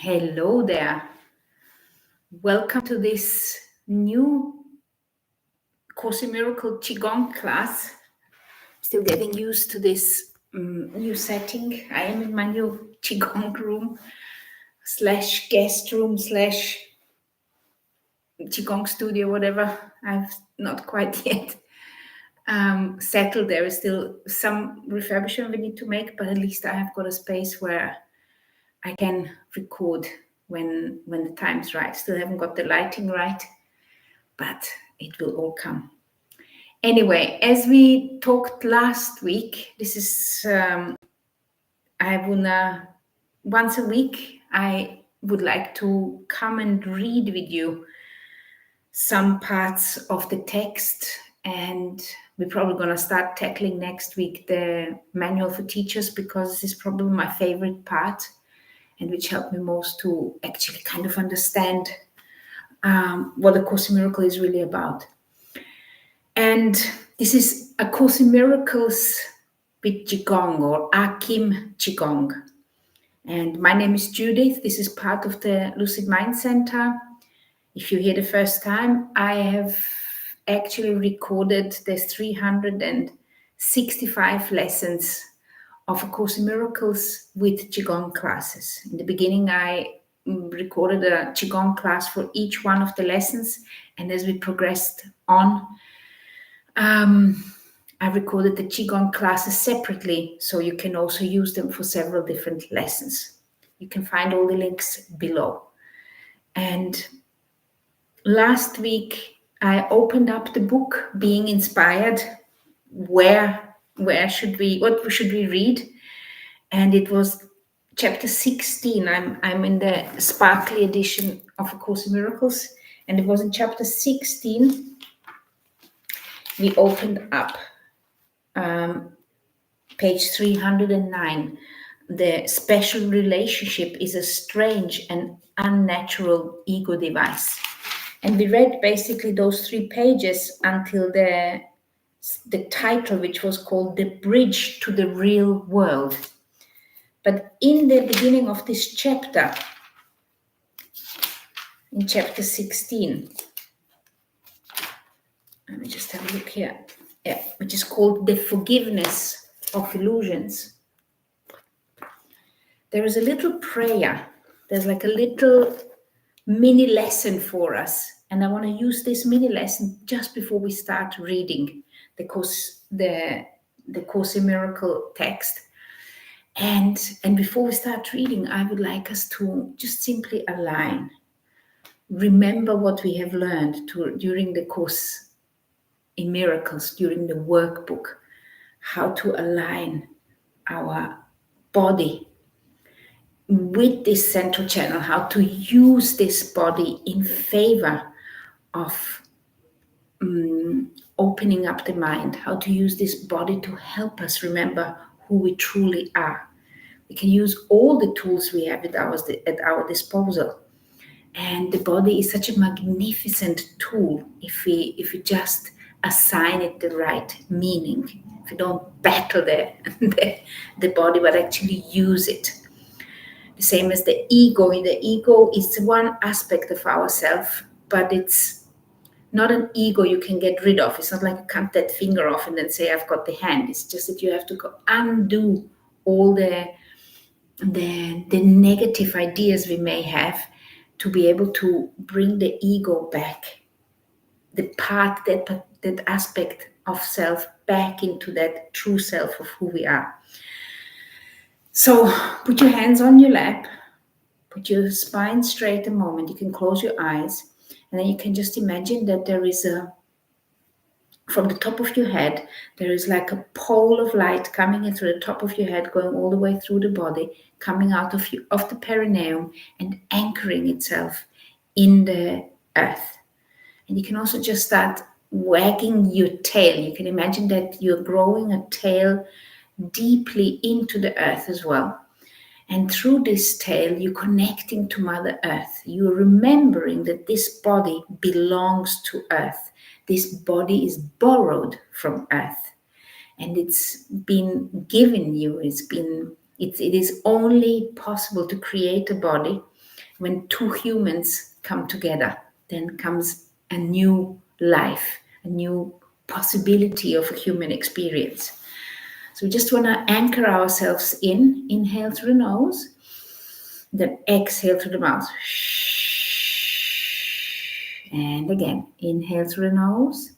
Hello there. Welcome to this new Course in Miracle Qigong class. Still getting used to this new setting. I am in my new Qigong room / guest room / Qigong studio, whatever. I've not quite yet settled. There is still some refurbishment we need to make, but at least I have got a space where I can record when the time's right. Still haven't got the lighting right, but it will all come. Anyway, as we talked last week, this is once a week I would like to come and read with you some parts of the text, and we're probably going to start tackling next week the manual for teachers, because this is probably my favorite part and which helped me most to actually kind of understand what the Course in Miracle is really about. And this is A Course in Miracles with Qigong, or ACIM Qigong. And my name is Judith. This is part of the Lucid Mind Center. If you're here the first time, I have actually recorded the 365 lessons of A Course in Miracles with Qigong classes. In the beginning, I recorded a Qigong class for each one of the lessons. And as we progressed on, I recorded the Qigong classes separately, so you can also use them for several different lessons. You can find all the links below. And last week, I opened up the book, Being Inspired. What should we read? And it was chapter 16. I'm in the sparkly edition of A Course in Miracles, and it was in chapter 16. We opened up page 309. The special relationship is a strange and unnatural ego device. And we read basically those 3 pages until the title, which was called The Bridge to the Real World. But in the beginning of this chapter, in chapter 16, let me just have a look here. Yeah, which is called The Forgiveness of Illusions. There is a little prayer. There's like a little mini lesson for us. And I want to use this mini lesson just before we start reading the Course in Miracle text. And before we start reading, I would like us to just simply align. Remember what we have learned during the Course in Miracles, during the workbook, how to align our body with this central channel, how to use this body in favor of opening up the mind, how to use this body to help us remember who we truly are. We can use all the tools we have at our disposal. And the body is such a magnificent tool if we just assign it the right meaning. If we don't battle the body, but actually use it. The same as the ego. The ego is one aspect of ourself, but it's not an ego you can get rid of. It's not like you cut that finger off and then say, I've got the hand. It's just that you have to go undo all the negative ideas we may have to be able to bring the ego back, the part, that aspect of self back into that true self of who we are. So put your hands on your lap, put your spine straight a moment. You can close your eyes, and then you can just imagine that there is from the top of your head, there is like a pole of light coming in through the top of your head, going all the way through the body, coming out of the perineum and anchoring itself in the earth. And you can also just start wagging your tail. You can imagine that you're growing a tail deeply into the earth as well. And through this tail, you're connecting to Mother Earth. You're remembering that this body belongs to Earth. This body is borrowed from Earth. And it's been given you. It is only possible to create a body When two humans come together, then comes a new life, a new possibility of a human experience. So we just want to anchor ourselves in. Inhale through the nose, then exhale through the mouth. And again, inhale through the nose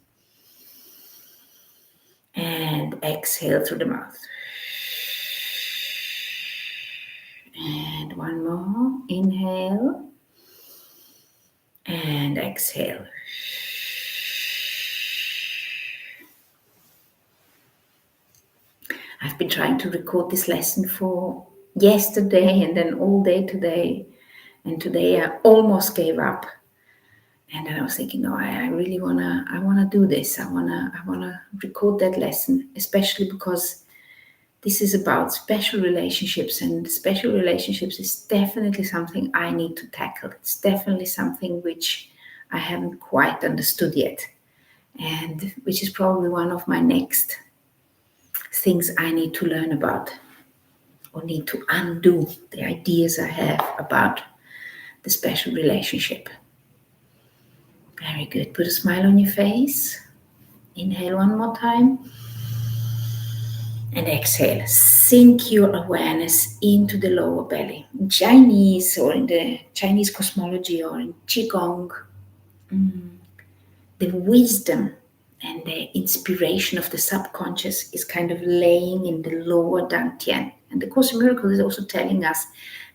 and exhale through the mouth. And one more. Inhale and exhale. I've been trying to record this lesson for yesterday and then all day today. And today I almost gave up. And then I was thinking, no, I really wanna do this. I wanna record that lesson, especially because this is about special relationships, and special relationships is definitely something I need to tackle. It's definitely something which I haven't quite understood yet, and which is probably one of my next things I need to learn about, or need to undo the ideas I have about the special relationship. Very good. Put a smile on your face. Inhale one more time. And exhale. Sink your awareness into the lower belly. In Chinese, or in the Chinese cosmology, or in Qigong, the wisdom and the inspiration of the subconscious is kind of laying in the lower dantian. And the Course in Miracles is also telling us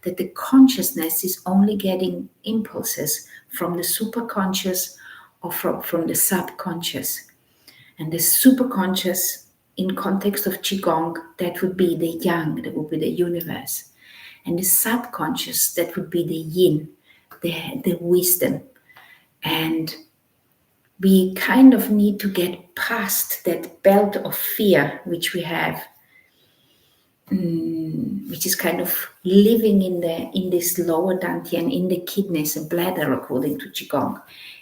that the consciousness is only getting impulses from the superconscious or from the subconscious. And the superconscious, in context of Qigong, that would be the yang, that would be the universe. And the subconscious, that would be the yin, the wisdom. And we kind of need to get past that belt of fear which we have, which is kind of living in this lower dantian, in the kidneys and bladder, according to Qigong,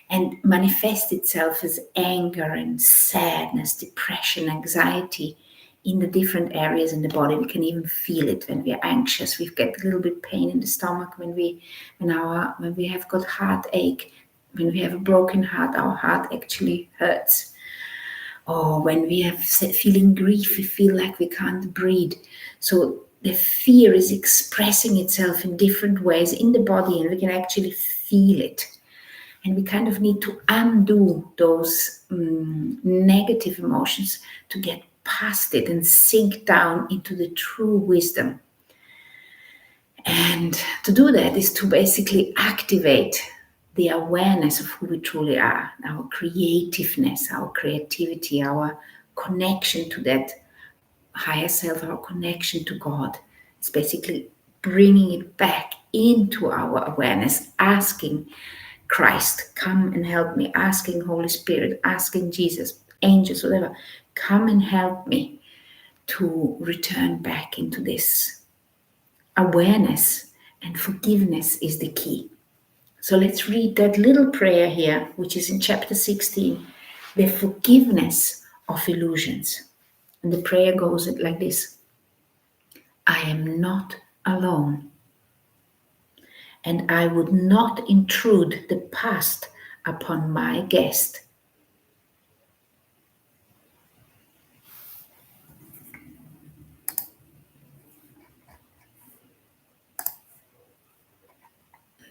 and manifest itself as anger and sadness, depression, anxiety in the different areas in the body. We can even feel it when we are anxious. We get a little bit pain in the stomach when we have got heartache. When we have a broken heart, our heart actually hurts. Or when we have feeling grief, we feel like we can't breathe. So the fear is expressing itself in different ways in the body, and we can actually feel it. And we kind of need to undo those negative emotions to get past it and sink down into the true wisdom. And to do that is to basically activate the awareness of who we truly are, our creativeness, our creativity, our connection to that higher self, our connection to God. It's basically bringing it back into our awareness, asking Christ, come and help me, asking Holy Spirit, asking Jesus, angels, whatever, come and help me to return back into this awareness. And forgiveness is the key. So let's read that little prayer here, which is in chapter 16, the forgiveness of illusions. And the prayer goes like this: I am not alone, and I would not intrude the past upon my guest.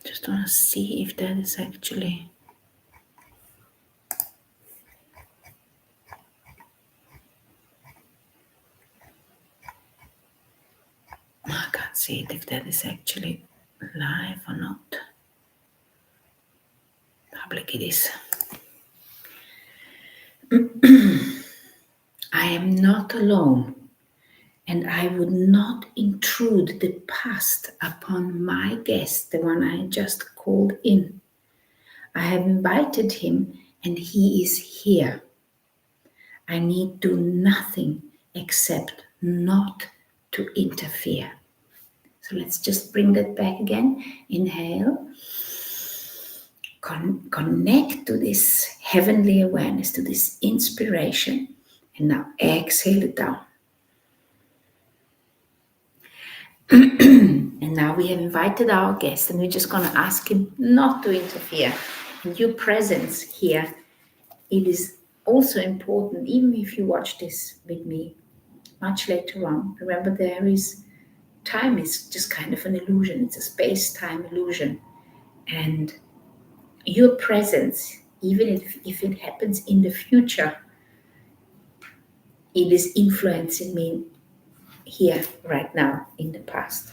Just want to see if that is actually... I can't see it, if that is actually live or not. Public it is. I am not alone, and I would not intrude the past upon my guest, the one I just called in. I have invited him, and he is here. I need do nothing except not to interfere. So let's just bring that back again. Inhale. Connect to this heavenly awareness, to this inspiration. And now exhale it down. And now Now we have invited our guest and we're just going to ask him not to interfere. And your presence here, it is also important, even if you watch this with me much later on. Remember, time is just kind of an illusion. It's a space-time illusion. And your presence, even if it happens in the future, it is influencing me here, right now, in the past.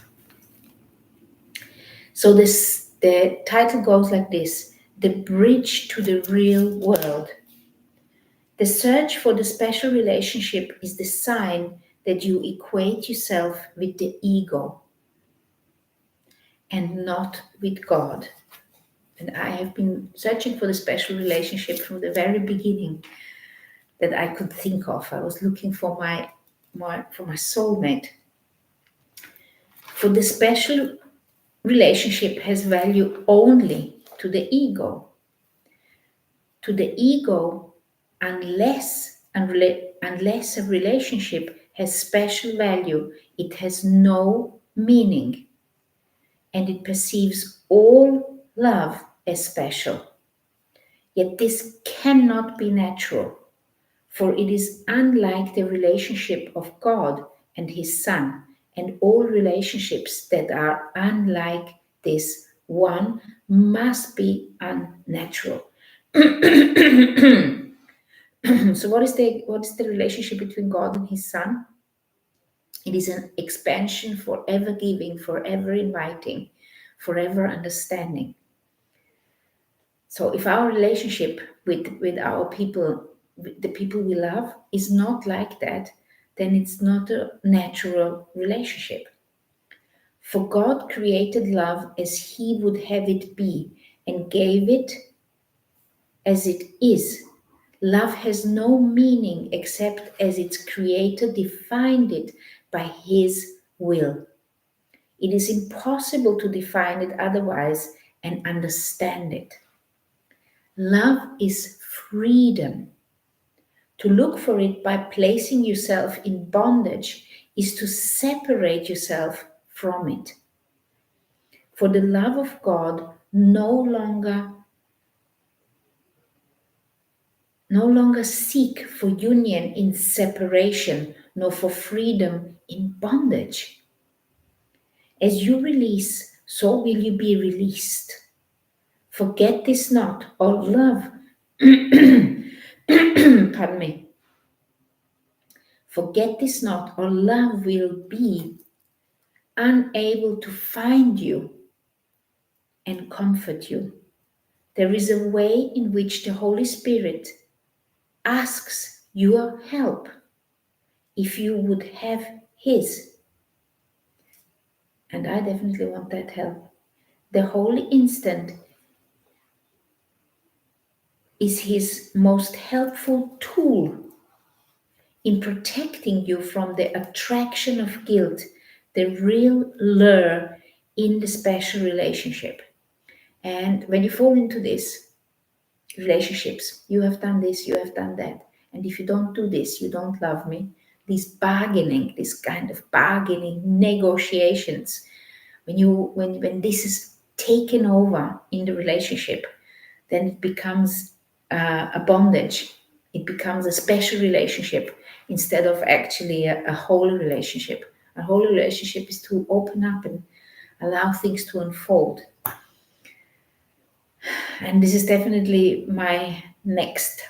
So the title goes like this: The Bridge to the Real World. The search for the special relationship is the sign that you equate yourself with the ego and not with God. And I have been searching for the special relationship from the very beginning that I could think of. I was looking for my soulmate. For the special relationship has value only to the ego. To the ego, unless a relationship has special value, it has no meaning, and it perceives all love as special. Yet this cannot be natural, for it is unlike the relationship of God and His Son, and all relationships that are unlike this one must be unnatural. So what is the relationship between God and His Son? It is an expansion, forever giving, forever inviting, forever understanding. So if our relationship with our people, with the people we love, is not like that, then it's not a natural relationship. For God created love as He would have it be and gave it as it is. Love has no meaning except as its creator defined it by His will. It is impossible to define it otherwise and understand it. Love is freedom. To look for it by placing yourself in bondage is to separate yourself from it. For the love of God no longer seek for union in separation, nor for freedom in bondage. As you release, so will you be released. Forget this not, or love. Pardon me. Forget this not, or love will be unable to find you and comfort you. There is a way in which the Holy Spirit asks your help if you would have His. And I definitely want that help. The holy instant is His most helpful tool in protecting you from the attraction of guilt, the real lure in the special relationship. And when you fall into this relationships, you have done this, you have done that, and if you don't do this, you don't love me. This kind of bargaining, negotiations, when this is taken over in the relationship, then it becomes a bondage. It becomes a special relationship instead of actually a holy relationship. A holy relationship is to open up and allow things to unfold. And this is definitely my next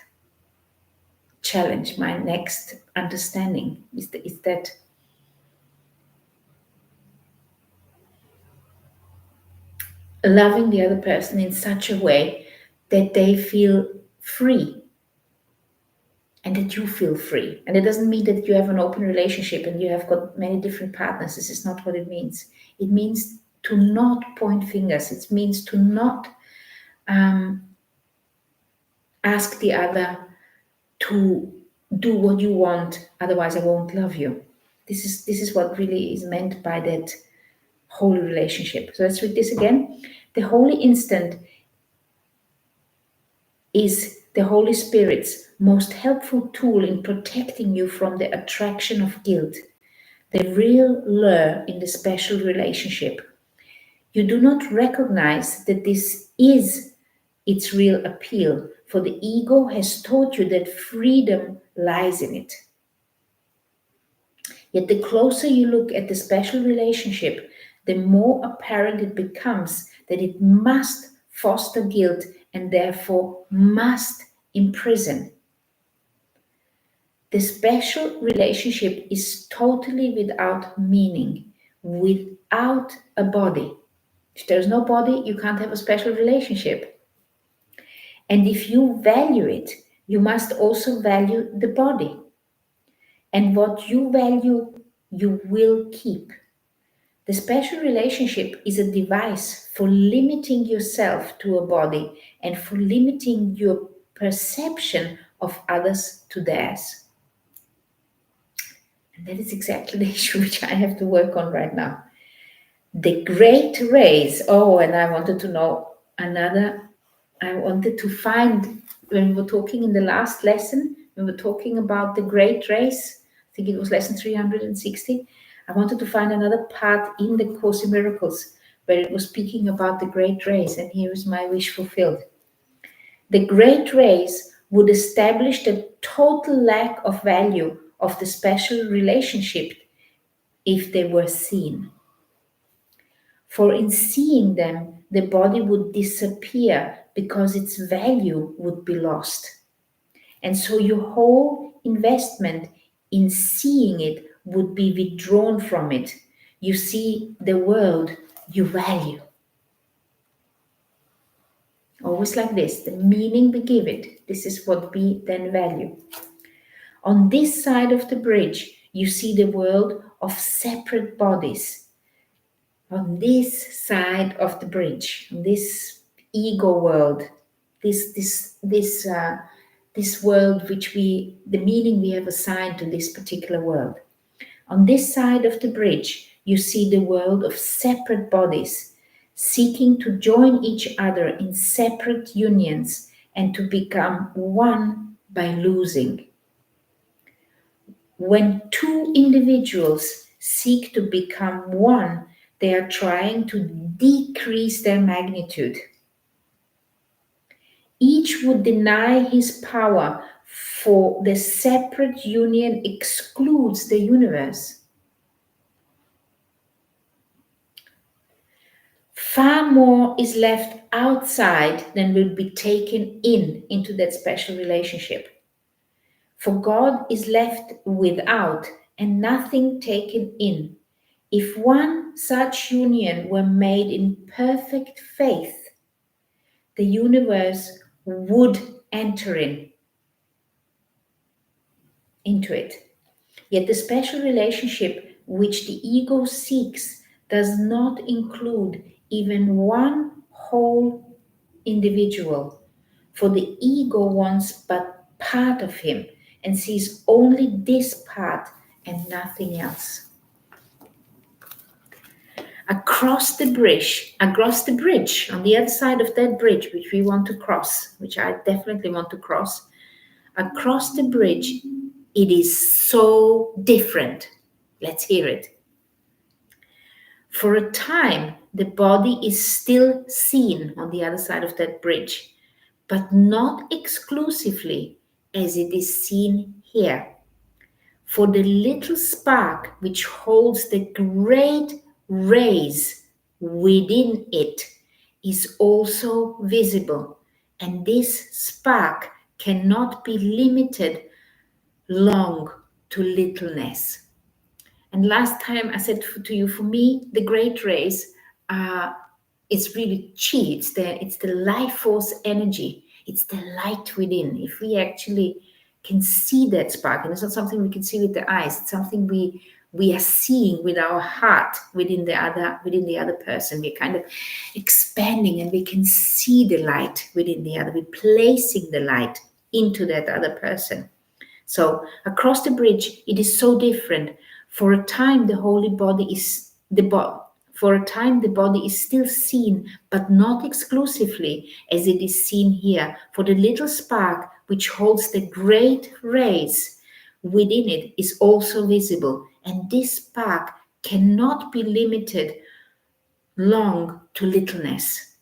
challenge, my next understanding is that loving the other person in such a way that they feel free and that you feel free. And it doesn't mean that you have an open relationship and you have got many different partners. This is not what it means. It means to not point fingers. It means to not ask the other to do what you want, otherwise I won't love you. This is what really is meant by that holy relationship. So let's read this again. The holy instant is the Holy Spirit's most helpful tool in protecting you from the attraction of guilt, the real lure in the special relationship. You do not recognize that this is its real appeal, for the ego has taught you that freedom lies in it. Yet the closer you look at the special relationship, the more apparent it becomes that it must foster guilt and therefore must imprison. The special relationship is totally without meaning, without a body. If there's no body, you can't have a special relationship. And if you value it, you must also value the body. And what you value, you will keep. The special relationship is a device for limiting yourself to a body and for limiting your perception of others to theirs. And that is exactly the issue which I have to work on right now. The great race. Oh, and I wanted to know another. I wanted to find, when we were talking in the last lesson, we were talking about the great race. I think it was lesson 360. I wanted to find another part in the Course in Miracles where it was speaking about the great race. And here is my wish fulfilled. The great race would establish the total lack of value of the special relationship if they were seen. For in seeing them, the body would disappear because its value would be lost. And so your whole investment in seeing it would be withdrawn from it. You see the world you value. Always like this, the meaning we give it, this is what we then value. On this side of the bridge, you see the world of separate bodies. On this side of the bridge, this ego world, this world which the meaning we have assigned to this particular world. On this side of the bridge, you see the world of separate bodies, seeking to join each other in separate unions and to become one by losing. When two individuals seek to become one, they are trying to decrease their magnitude. Each would deny his power, for the separate union excludes the universe. Far more is left outside than will be taken into that special relationship. For God is left without and nothing taken in. If one such union were made in perfect faith, the universe would enter into it. Yet the special relationship which the ego seeks does not include even one whole individual, for the ego wants but part of him and sees only this part and nothing else. Across the bridge, on the other side of that bridge, which we want to cross, which I definitely want to cross, across the bridge, it is so different. Let's hear it. For a time, the body is still seen on the other side of that bridge, but not exclusively as it is seen here. For the little spark which holds the great rays within it is also visible, and this spark cannot be limited long to littleness. And last time I said to you, for me, the great rays it's really chi. It's the life force energy. It's the light within. If we actually can see that spark, and it's not something we can see with the eyes, it's something we are seeing with our heart within the other person. We're kind of expanding and we can see the light within the other. We're placing the light into that other person. So across the bridge, it is so different. For a time, the body is still seen, but not exclusively as it is seen here. For the little spark which holds the great rays within it is also visible, and this spark cannot be limited long to littleness.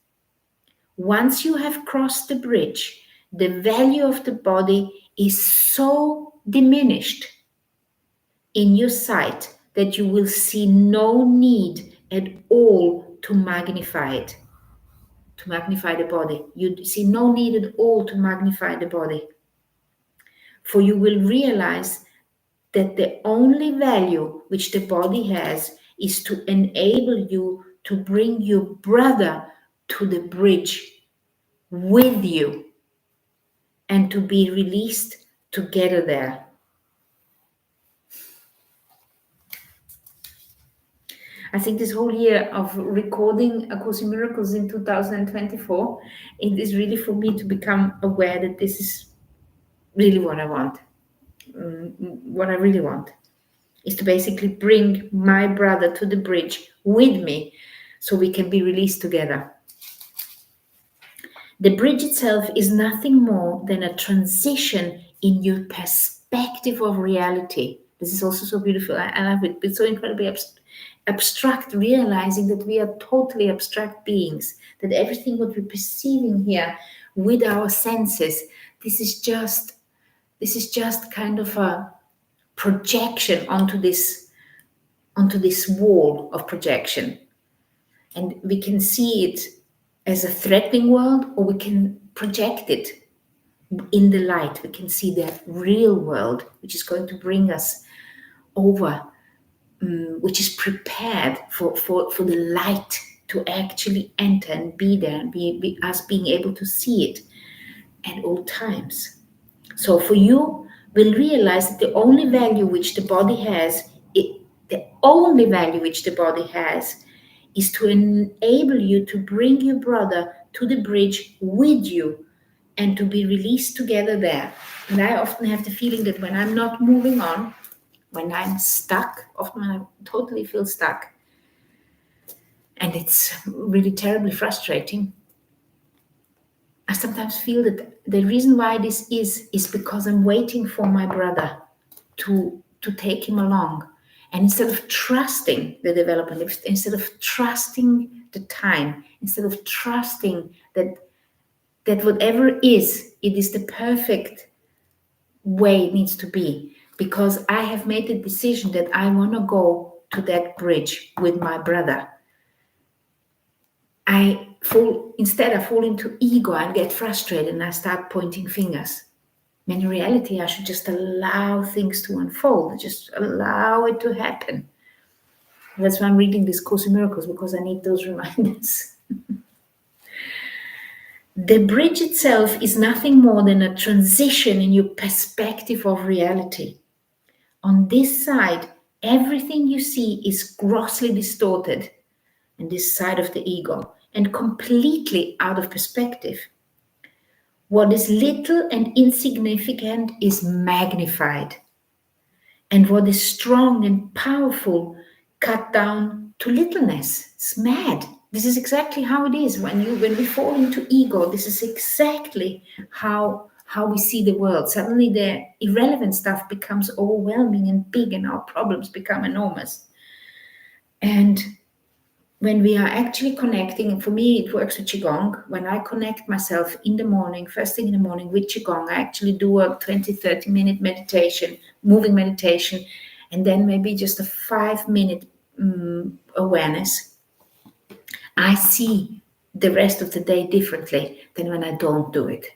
Once you have crossed the bridge, the value of the body is so diminished in your sight that you will see no need at all to magnify it, to magnify the body. You see no need at all to magnify the body. For you will realize that the only value which the body has is to enable you to bring your brother to the bridge with you and to be released together there. I think this whole year of recording A Course in Miracles in 2024, it is really for me to become aware that this is really what I want. What I really want is to basically bring my brother to the bridge with me so we can be released together. The bridge itself is nothing more than a transition in your perspective of reality. This is also so beautiful. I love it. It's so incredibly abstract, realizing that we are totally abstract beings, that everything what we're perceiving here with our senses, this is just kind of a projection onto this wall of projection. And we can see it as a threatening world, or we can project it in the light. We can see that real world, which is going to bring us over, which is prepared for the light to actually enter and be there, and be us being able to see it at all times. So for you, we'll realize that the only value which the body has, is to enable you to bring your brother to the bridge with you and to be released together there. And I often have the feeling that when I'm not moving on, when I'm stuck, often I totally feel stuck, and it's really terribly frustrating, I sometimes feel that the reason why this is because I'm waiting for my brother to take him along. And instead of trusting the development, instead of trusting the time, instead of trusting that whatever it is the perfect way it needs to be, because I have made the decision that I want to go to that bridge with my brother, I fall into ego and get frustrated, and I start pointing fingers. When in reality, I should just allow things to unfold, just allow it to happen. That's why I'm reading this Course in Miracles, because I need those reminders. The bridge itself is nothing more than a transition in your perspective of reality. On this side, everything you see is grossly distorted, and this side of the ego, and completely out of perspective. What is little and insignificant is magnified, and what is strong and powerful cut down to littleness. It's mad. This is exactly how it is when we fall into ego. This is exactly how we see the world. Suddenly the irrelevant stuff becomes overwhelming and big, and our problems become enormous. And when we are actually connecting, and for me it works with Qigong, when I connect myself in the morning, first thing in the morning with Qigong, I actually do a 20-30 minute meditation, moving meditation, and then maybe just a 5-minute awareness. I see the rest of the day differently than when I don't do it.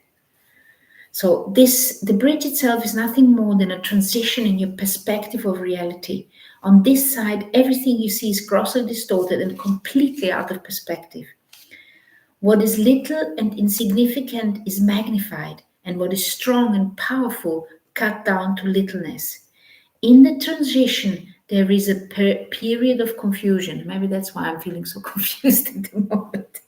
So the bridge itself is nothing more than a transition in your perspective of reality. On this side, everything you see is grossly distorted and completely out of perspective. What is little and insignificant is magnified, and what is strong and powerful cut down to littleness. In the transition, there is a period of confusion. Maybe that's why I'm feeling so confused at the moment.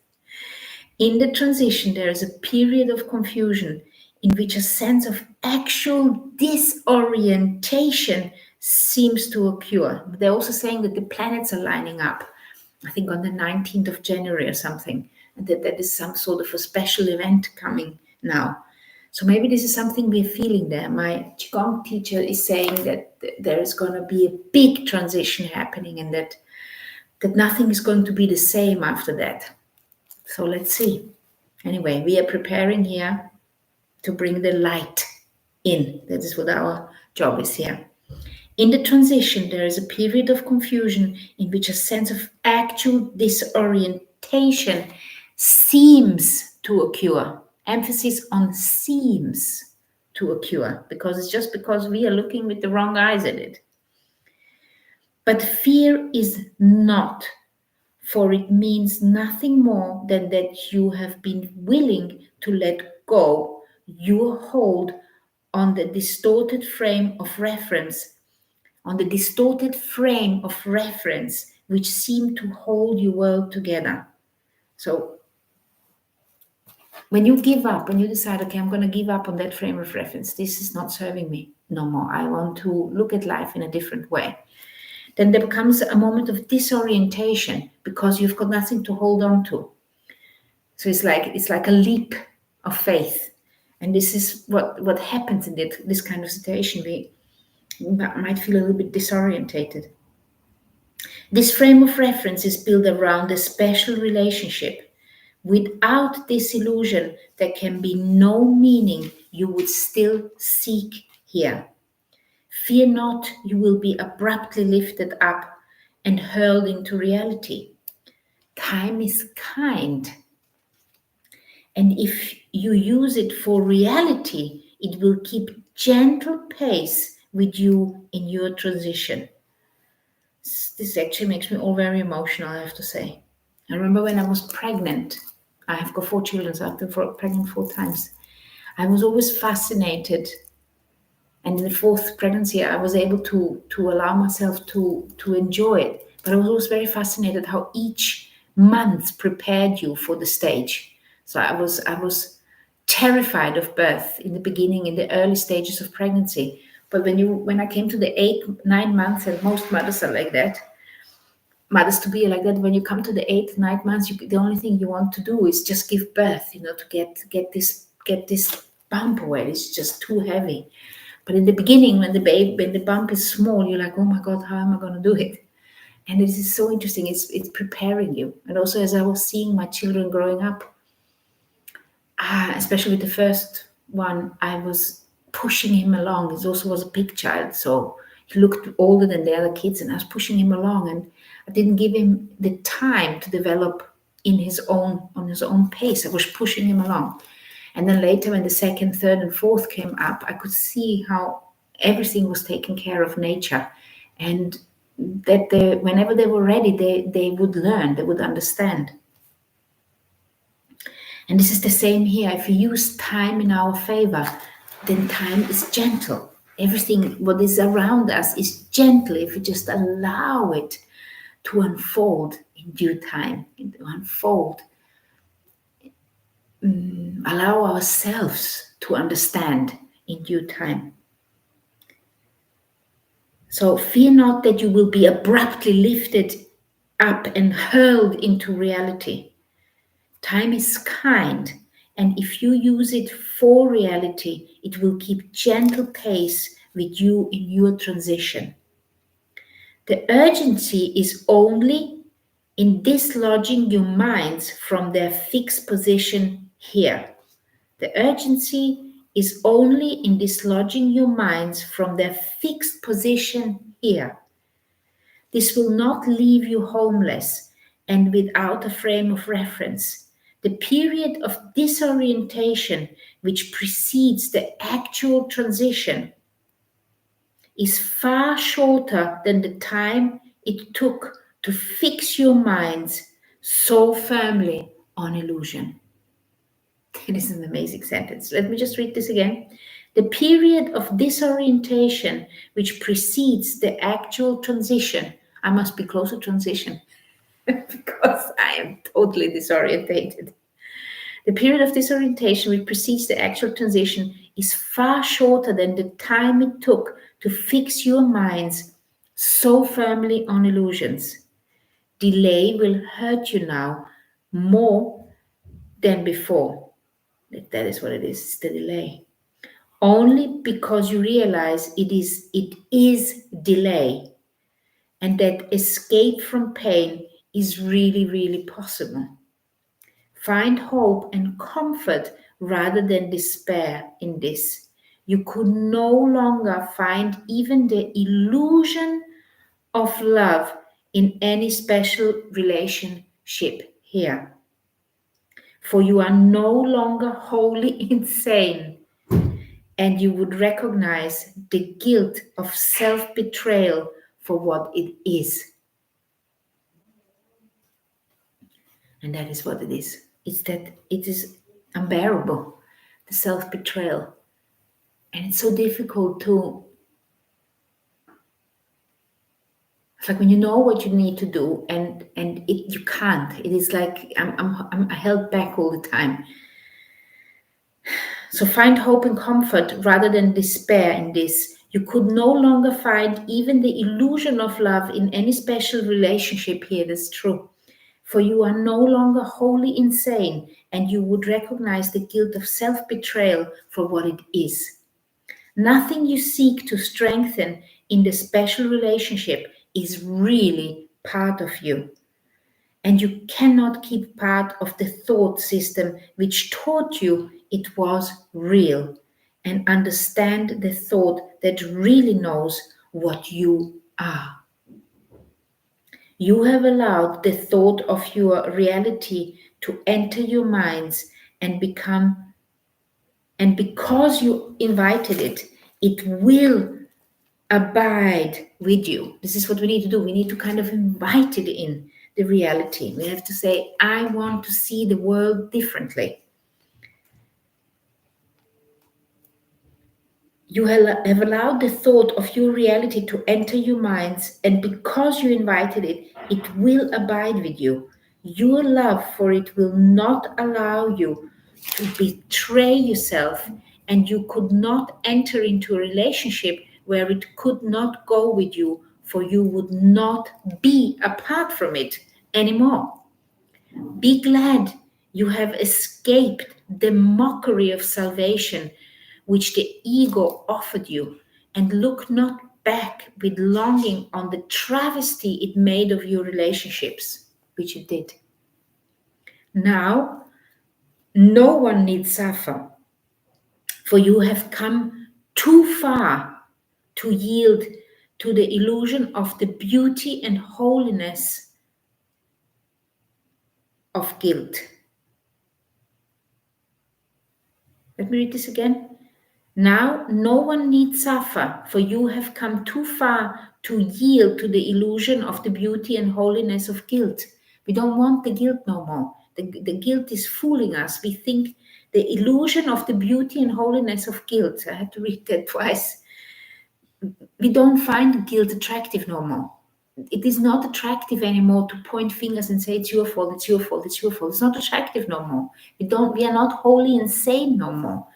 In the transition, there is a period of confusion in which a sense of actual disorientation seems to occur. They're also saying that the planets are lining up, I think on the 19th of January or something, and that is some sort of a special event coming now. So maybe this is something we're feeling there. My Qigong teacher is saying that there is going to be a big transition happening, and that that nothing is going to be the same after that. So let's see. Anyway, we are preparing here to bring the light in. That is what our job is here. In the transition, there is a period of confusion in which a sense of actual disorientation seems to occur. Emphasis on seems to occur, because it's just because we are looking with the wrong eyes at it. But fear is not, for it means nothing more than that you have been willing to let go your hold on the distorted frame of reference, which seem to hold your world together. So when you give up, when you decide, okay, I'm going to give up on that frame of reference, this is not serving me no more, I want to look at life in a different way, then there becomes a moment of disorientation because you've got nothing to hold on to. So it's like a leap of faith. And this is what happens in this kind of situation. We might feel a little bit disorientated. This frame of reference is built around a special relationship. Without this illusion, there can be no meaning you would still seek here. Fear not, you will be abruptly lifted up and hurled into reality. Time is kind. And if you use it for reality, it will keep gentle pace with you in your transition. This actually makes me all very emotional, I have to say. I remember when I was pregnant, I have got 4 children, so I've been pregnant 4 times. I was always fascinated. And in the 4th pregnancy, I was able to allow myself to enjoy it. But I was always very fascinated how each month prepared you for the stage. So I was terrified of birth in the beginning, in the early stages of pregnancy. But when I came to the 8, 9 months, and most mothers are like that, mothers to be like that, when you come to the 8th, 9th months, the only thing you want to do is just give birth, to get this bump away. It's just too heavy. But in the beginning, when the bump is small, you're like, oh my God, how am I going to do it? And this is so interesting. It's preparing you. And also, as I was seeing my children growing up, especially with the first one, I was pushing him along. He also was a big child, so he looked older than the other kids, and I was pushing him along, and I didn't give him the time to develop on his own pace. I was pushing him along. And then later, when the 2nd, 3rd, and 4th came up, I could see how everything was taken care of nature, and that whenever they were ready, they would learn, they would understand. And this is the same here. If we use time in our favor, then time is gentle. Everything what is around us is gentle if we just allow it to unfold in due time, to unfold. Allow ourselves to understand in due time. So fear not that you will be abruptly lifted up and hurled into reality. Time is kind, and if you use it for reality, it will keep gentle pace with you in your transition. The urgency is only in dislodging your minds from their fixed position here. The urgency is only in dislodging your minds from their fixed position here. This will not leave you homeless and without a frame of reference. The period of disorientation which precedes the actual transition is far shorter than the time it took to fix your minds so firmly on illusion. It is an amazing sentence. Let me just read this again. The period of disorientation which precedes the actual transition. I must be close to transition because I am totally disorientated. The period of disorientation which precedes the actual transition is far shorter than the time it took to fix your minds so firmly on illusions. Delay will hurt you now more than before. That is what it is, it's the delay. Only because you realize it is delay. and that escape from pain is really, really possible. Find hope and comfort rather than despair in this. You could no longer find even the illusion of love in any special relationship here. For you are no longer wholly insane, and you would recognize the guilt of self-betrayal for what it is. And that is what it is. It's that it is unbearable, the self-betrayal. And it's so difficult to, it's like when you know what you need to do and you can't. It is like I'm held back all the time. So find hope and comfort rather than despair in this. You could no longer find even the illusion of love in any special relationship here. That's true. For you are no longer wholly insane, and you would recognize the guilt of self-betrayal for what it is. Nothing you seek to strengthen in the special relationship is really part of you. And you cannot keep part of the thought system which taught you it was real, and understand the thought that really knows what you are. You have allowed the thought of your reality to enter your minds and become, and because you invited it, it will abide with you. This is what we need to do. We need to kind of invite it in the reality. We have to say, I want to see the world differently. You have allowed the thought of your reality to enter your minds, and because you invited it, it will abide with you. Your love for it will not allow you to betray yourself, and you could not enter into a relationship where it could not go with you, for you would not be apart from it anymore. Be glad you have escaped the mockery of salvation which the ego offered you, and look not back with longing on the travesty it made of your relationships, which it did. Now, no one need suffer, for you have come too far to yield to the illusion of the beauty and holiness of guilt. Let me read this again. Now no one need suffer, for you have come too far to yield to the illusion of the beauty and holiness of guilt. We don't want the guilt no more. The guilt is fooling us. We think the illusion of the beauty and holiness of guilt. I had to read that twice. We don't find guilt attractive no more. It is not attractive anymore to point fingers and say it's your fault, it's your fault, it's your fault. It's not attractive no more. We are not wholly insane no more.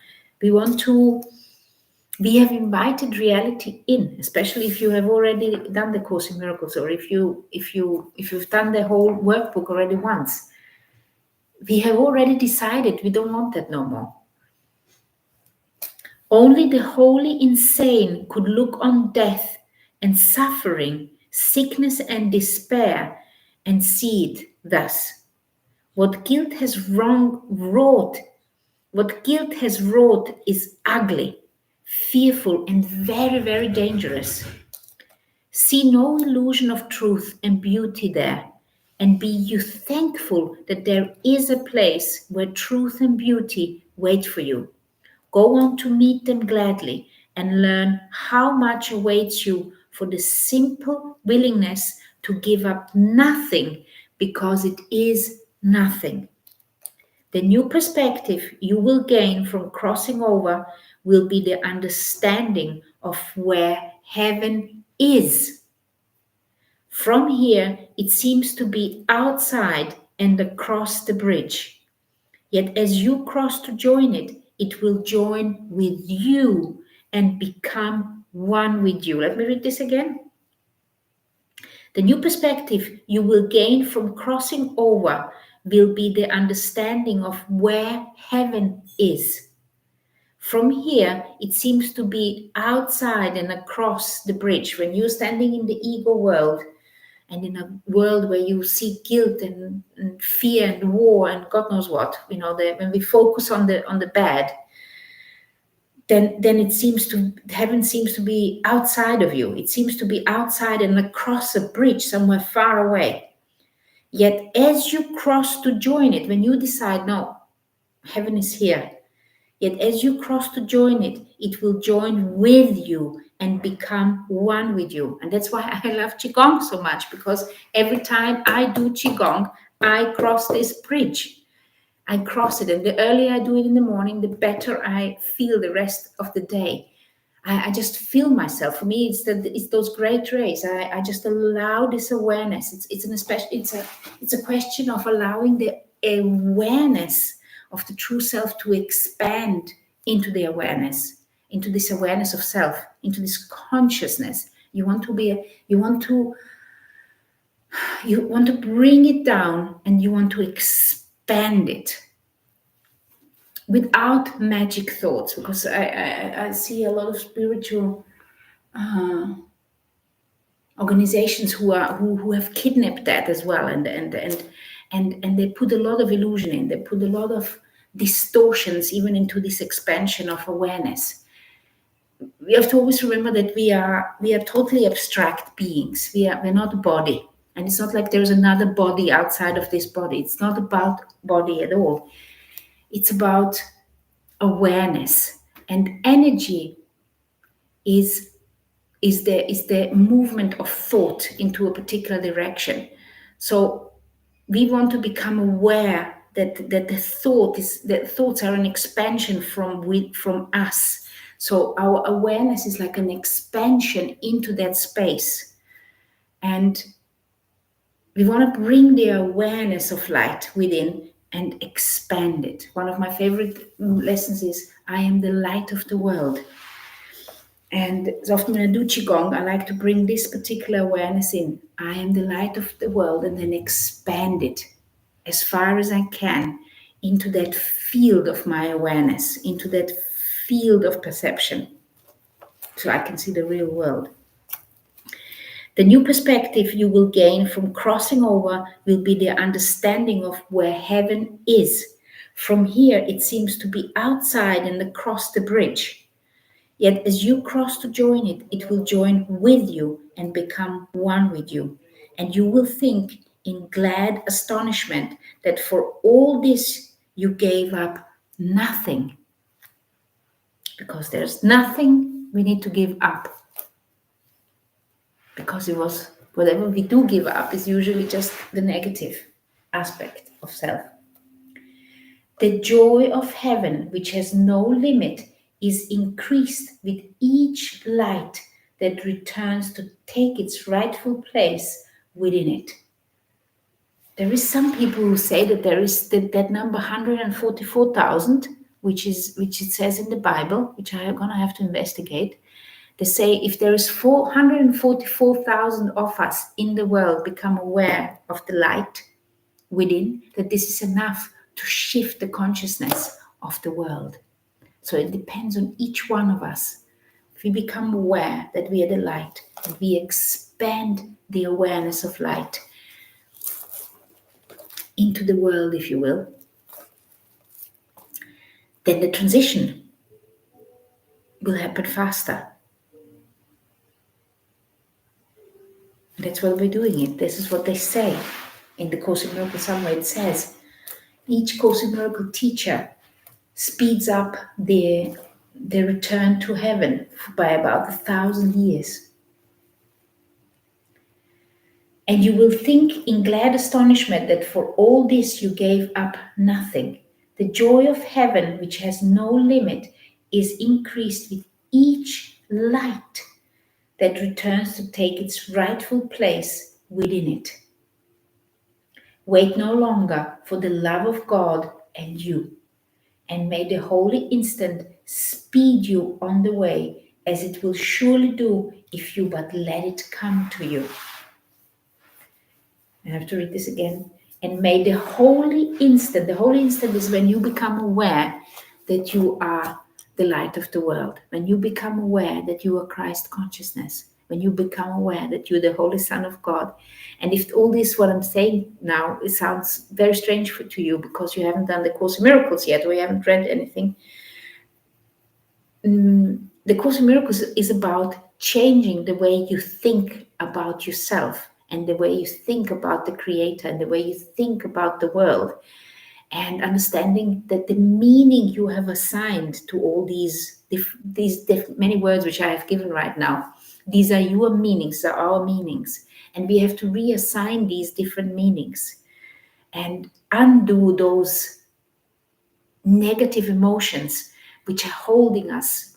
We have invited reality in, especially if you have already done the Course in Miracles, or if you've done the whole workbook already once. We have already decided we don't want that no more. Only the wholly insane could look on death and suffering, sickness and despair, and see it thus. What guilt has wrought is ugly, fearful, and very, very dangerous. See no illusion of truth and beauty there, and be you thankful that there is a place where truth and beauty wait for you. Go on to meet them gladly and learn how much awaits you for the simple willingness to give up nothing, because it is nothing. The new perspective you will gain from crossing over will be the understanding of where heaven is. From here, it seems to be outside and across the bridge. Yet as you cross to join it, it will join with you and become one with you. Let me read this again. The new perspective you will gain from crossing over will be the understanding of where heaven is. From here, it seems to be outside and across the bridge. When you're standing in the ego world, and in a world where you see guilt and fear and war and God knows what, when we focus on the bad, then it seems to, heaven seems to be outside of you. It seems to be outside and across a bridge somewhere far away. Yet as you cross to join it, when you decide, no, heaven is here, yet as you cross to join it, it will join with you and become one with you. And that's why I love Qigong so much, because every time I do Qigong, I cross this bridge. I cross it, and the earlier I do it in the morning, the better I feel the rest of the day. I just feel myself. For me, it's those great rays. I just allow this awareness. It's a question of allowing the awareness of the true self to expand into the awareness, into this awareness of self, into this consciousness. You want to bring it down, and you want to expand it without magic thoughts, because I see a lot of spiritual organizations who have kidnapped that as well, and they put a lot of illusion in. They put a lot of distortions even into this expansion of awareness. We have to always remember that we are totally abstract beings. We're not a body, and it's not like there's another body outside of this body. It's not about body at all. It's about awareness, and energy is the movement of thought into a particular direction. So we want to become aware that the thoughts are an expansion from us. So our awareness is like an expansion into that space, and we want to bring the awareness of light within and expand it. One of my favorite lessons is, I am the light of the world. And so often when I do Qigong, I like to bring this particular awareness in. I am the light of the world, and then expand it as far as I can into that field of my awareness, into that field of perception, so I can see the real world. The new perspective you will gain from crossing over will be the understanding of where heaven is. From here, it seems to be outside and across the bridge. Yet as you cross to join it, it will join with you and become one with you. And you will think in glad astonishment that for all this you gave up nothing. Because there's nothing we need to give up. Because it was, whatever we do give up is usually just the negative aspect of self. The joy of heaven, which has no limit, is increased with each light that returns to take its rightful place within it. There is some people who say that there is that number 144,000, which it says in the Bible, which I am going to have to investigate. They say if there is 444,000 of us in the world become aware of the light within, that this is enough to shift the consciousness of the world. So it depends on each one of us. If we become aware that we are the light, and we expand the awareness of light into the world, if you will, then the transition will happen faster. That's why we're doing it. This is what they say in the Course in Miracles. Somewhere it says each Course in Miracles teacher speeds up the return to heaven by about 1,000 years. And you will think in glad astonishment that for all this you gave up nothing. The joy of heaven, which has no limit, is increased with each light that returns to take its rightful place within it. Wait no longer for the love of God and you, and may the holy instant speed you on the way, as it will surely do if you but let it come to you. I have to read this again. And may the holy instant is when you become aware that you are the light of the world, when you become aware that you are Christ consciousness, when you become aware that you're the Holy Son of God. And if all this, what I'm saying now, it sounds very strange to you because you haven't done the Course in Miracles yet, or you haven't read anything. The Course in Miracles is about changing the way you think about yourself, and the way you think about the Creator, and the way you think about the world, and understanding that the meaning you have assigned to all these many words which I have given right now, these are your meanings, are our meanings, and we have to reassign these different meanings and undo those negative emotions which are holding us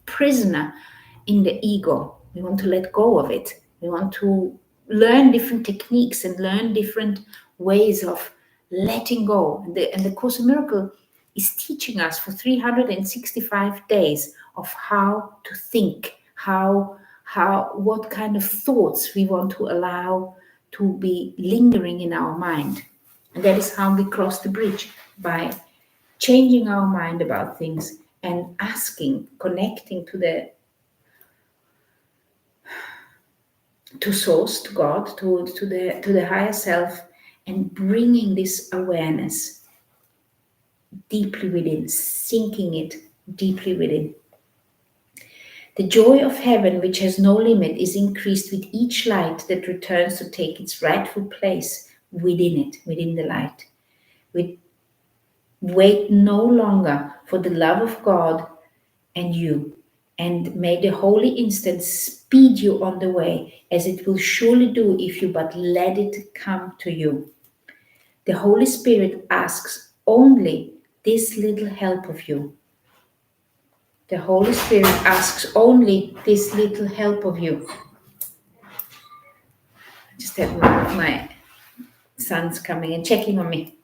prisoner in the ego. We want to let go of it. We want to learn different techniques and learn different ways of letting go. And the Course in Miracles is teaching us for 365 days of how to think, what kind of thoughts we want to allow to be lingering in our mind. And that is how we cross the bridge, by changing our mind about things and asking, connecting to source, to God, to the higher self, and bringing this awareness deeply within, sinking it deeply within. The joy of heaven, which has no limit, is increased with each light that returns to take its rightful place within it, within the light. We wait no longer for the love of God and you, and may the holy instant speed you on the way, as it will surely do if you but let it come to you. The Holy Spirit asks only this little help of you. The Holy Spirit asks only this little help of you. Just have my sons coming and checking on me.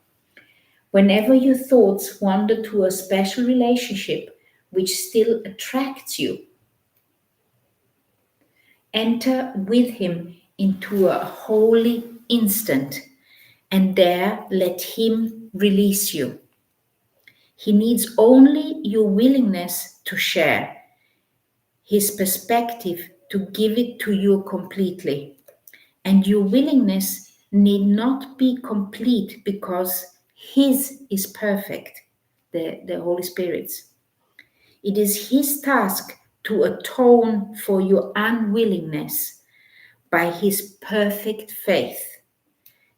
Whenever your thoughts wander to a special relationship which still attracts you, enter with him into a holy instant, and there let him release you. He needs only your willingness to share his perspective, to give it to you completely. And your willingness need not be complete, because his is perfect, the Holy Spirit's. It is his task to atone for your unwillingness by his perfect faith.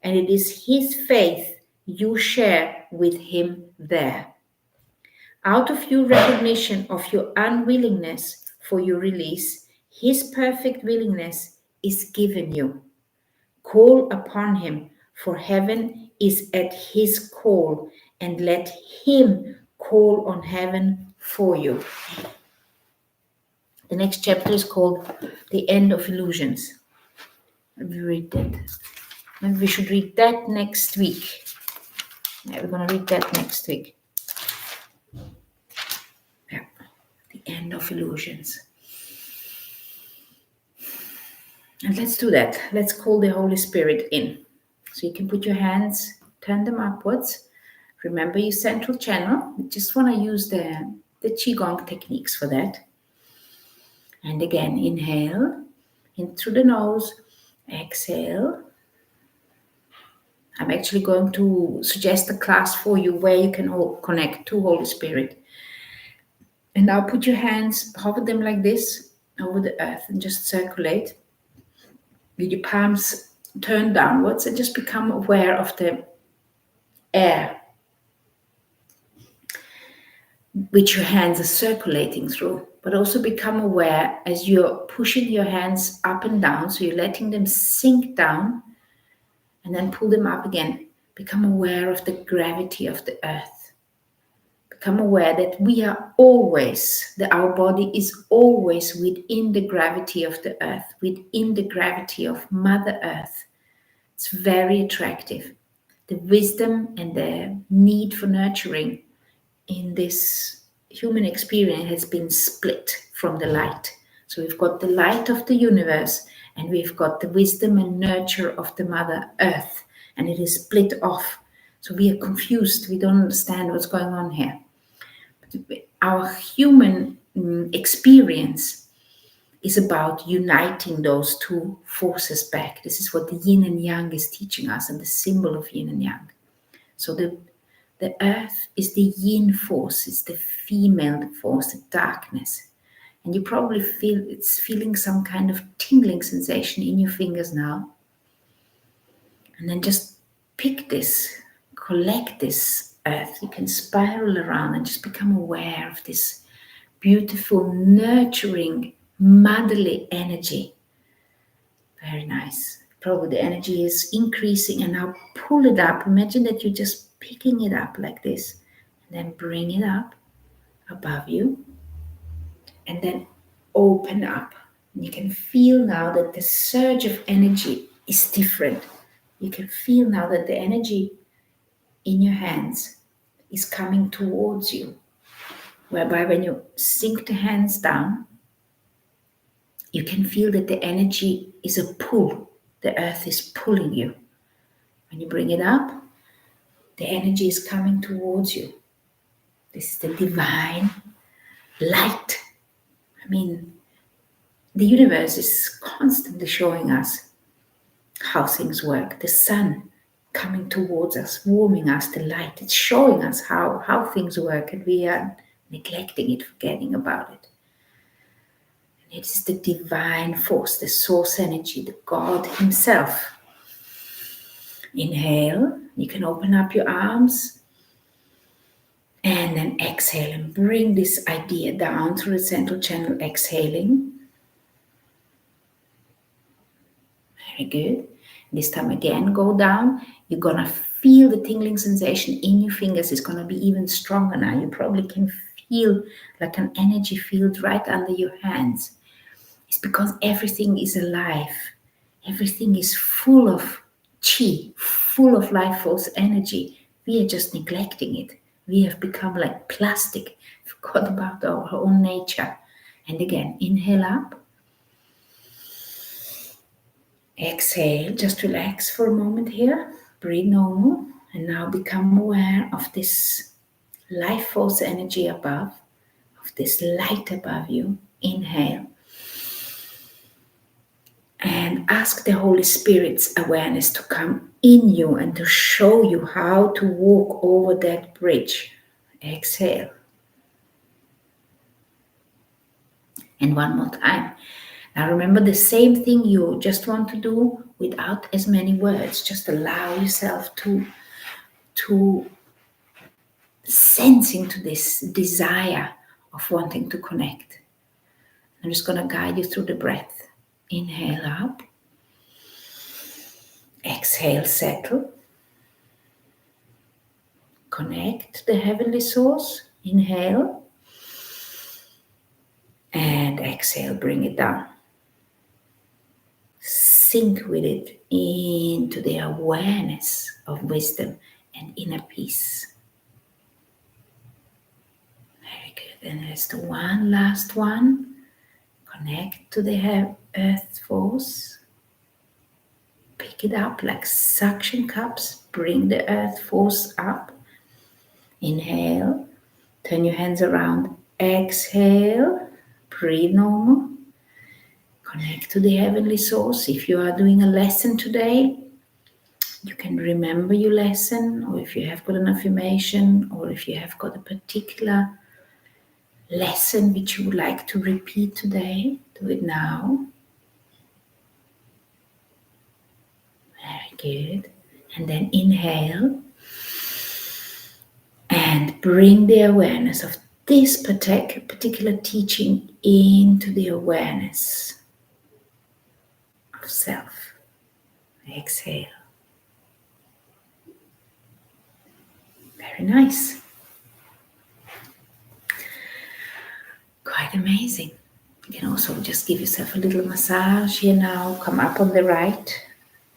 And it is his faith you share with him there. Out of your recognition of your unwillingness for your release, his perfect willingness is given you. Call upon him, for heaven is at his call, and let him call on heaven for you. The next chapter is called The End of Illusions. Let me read that. Maybe we should read that next week. Yeah, we're going to read that next week. Yeah. The End of Illusions. And let's do that. Let's call the Holy Spirit in. So you can put your hands, turn them upwards. Remember your central channel. We just want to use the Qigong techniques for that. And again, inhale in through the nose, exhale. I'm actually going to suggest a class for you where you can all connect to Holy Spirit. And now put your hands, hover them like this over the earth, and just circulate with your palms turned downwards, and just become aware of the air which your hands are circulating through. But also become aware as you're pushing your hands up and down, so you're letting them sink down and then pull them up again. Become aware of the gravity of the earth. Become aware that we are always, that our body is always within the gravity of the earth, within the gravity of Mother Earth. It's very attractive. The wisdom and the need for nurturing in this human experience has been split from the light. So we've got the light of the universe, and we've got the wisdom and nurture of the Mother Earth, and it is split off. So we are confused. We don't understand what's going on here. Our human experience is about uniting those two forces back. This is what the yin and yang is teaching us, and the symbol of yin and yang. So the earth is the yin force, it's the female force, the darkness. And you probably feel it's feeling some kind of tingling sensation in your fingers now. And then just pick this, collect this earth. You can spiral around and just become aware of this beautiful, nurturing, motherly energy. Very nice. Probably the energy is increasing, and now pull it up. Imagine that you're just picking it up like this, and then bring it up above you, and then open up. And you can feel now that the surge of energy is different. You can feel now that the energy in your hands is coming towards you, whereby when you sink the hands down, you can feel that the energy is a pull. The earth is pulling you. When you bring it up, the energy is coming towards you. This is the divine light. I mean, the universe is constantly showing us how things work. The sun coming towards us, warming us, the light. It's showing us how things work, and we are neglecting it, forgetting about it. And it is the divine force, the source energy, the God himself. Inhale, you can open up your arms, and then exhale and bring this idea down through the central channel, exhaling. Very good. This time again, go down. You're going to feel the tingling sensation in your fingers. It's going to be even stronger now. You probably can feel like an energy field right under your hands. It's because everything is alive. Everything is full of chi, full of life force energy. We are just neglecting it. We have become like plastic, forgot about our own nature. And again, inhale up. Exhale, just relax for a moment here. Breathe normal. And now become aware of this life force energy above, of this light above you. Inhale. And ask the Holy Spirit's awareness to come in you and to show you how to walk over that bridge. Exhale. And one more time. Now remember the same thing you just want to do without as many words. Just allow yourself to sense into this desire of wanting to connect. I'm just going to guide you through the breath. Inhale up. Exhale, settle. Connect to the heavenly source. Inhale. And exhale, bring it down. Sink with it into the awareness of wisdom and inner peace. Very good. And there's the one last one. Connect to the earth force. Pick it up like suction cups. Bring the earth force up. Inhale. Turn your hands around. Exhale. Breathe normal. Connect to the heavenly source. If you are doing a lesson today, you can remember your lesson, or if you have got an affirmation, or if you have got a particular lesson which you would like to repeat today, do it now. Very good. And then inhale and bring the awareness of this particular teaching into the awareness of self. Exhale. Very nice. Quite amazing. You can also just give yourself a little massage here now. Come up on the right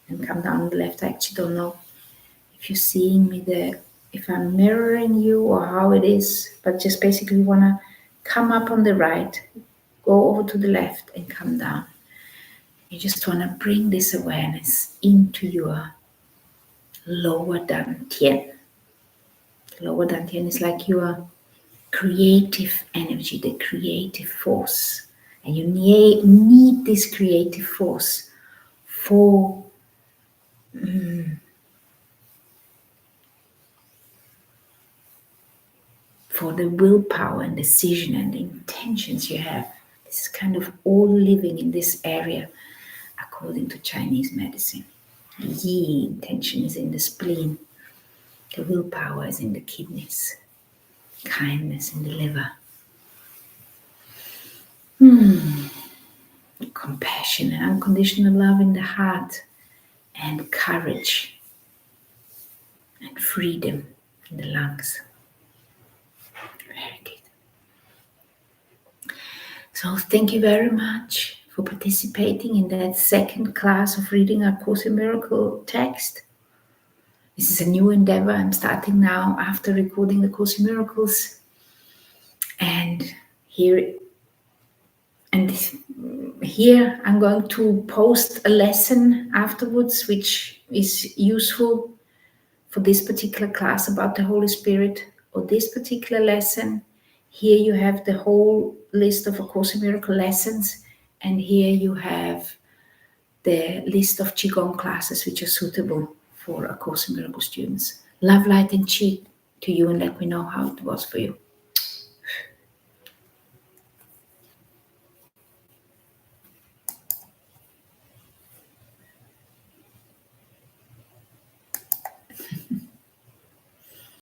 and come down on the left. I actually don't know if you're seeing me there, if I'm mirroring you or how it is, but just basically want to come up on the right, go over to the left and come down. You just want to bring this awareness into your lower dantian. Lower dantian is like your creative energy, the creative force. And you need this creative force for the willpower and decision and the intentions you have. This is kind of all living in this area according to Chinese medicine. The yi intention is in the spleen. The willpower is in the kidneys. Kindness in the liver. Compassion and unconditional love in the heart. And courage and freedom in the lungs. Very good. So thank you very much for participating in that second class of reading our Course in Miracle text. This is a new endeavor I'm starting now after recording the Course in Miracles. And here I'm going to post a lesson afterwards, which is useful for this particular class about the Holy Spirit, or this particular lesson. Here you have the whole list of A Course in Miracle lessons, and here you have the list of Qigong classes which are suitable for A Course in Miracle students. Love, light, and chi to you, and let me know how it was for you.